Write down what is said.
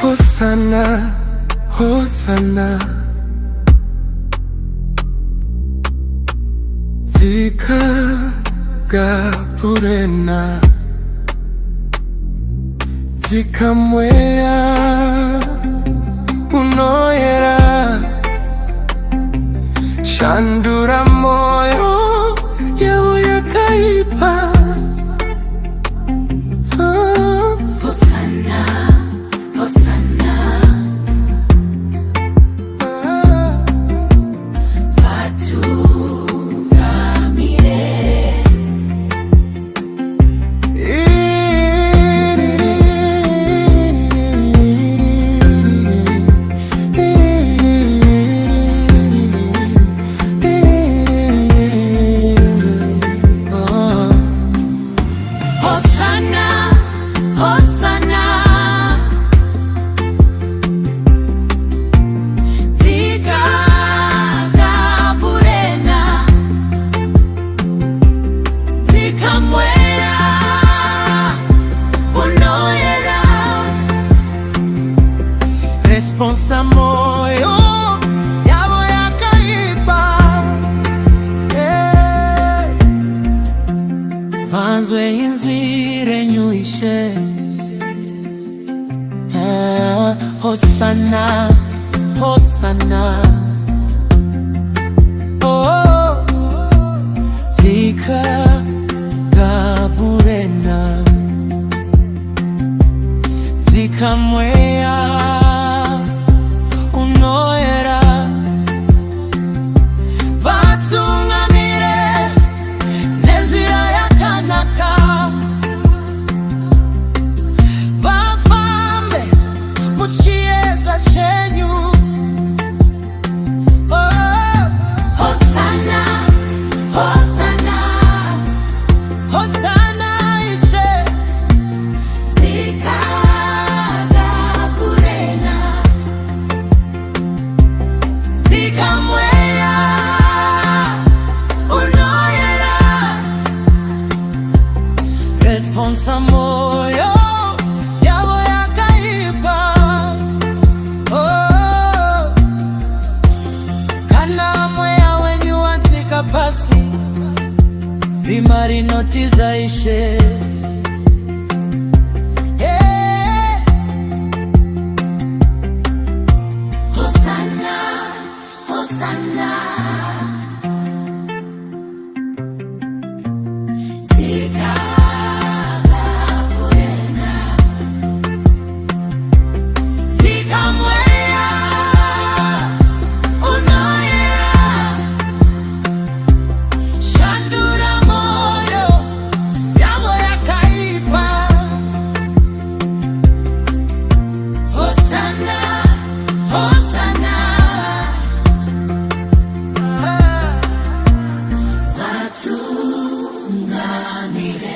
Hosanna, Hosanna, zikagabulena, zikamweya unoyera, shandura moyo yabo yakaipa. Hosanna, Hosanna, vatugamire. Hosanna, Hosanna, zikagabulena, zikamweya unoyera, Responsa moyo yabo yakaipa. Vanzwe inzwire nyuishe. Hosanna, Hosanna, oh, zikagabulena, zikamweya unoyera, vatungamire nenzira yakanaka, vafambe muchiedza chenyu. Hosanna, Hosanna, Hosanna ishe, zikagabulena, zikamweya unoyera, responsa moyo yabo yakaipa. Oh, kana mweya wenyu watika pasi, rimari notiza ishe. Hosanna, Hosanna, zikagabulena, zikamweya unoyera, Shandura moyo yabo yakaipa. Hosanna, Hosanna, vatugamire.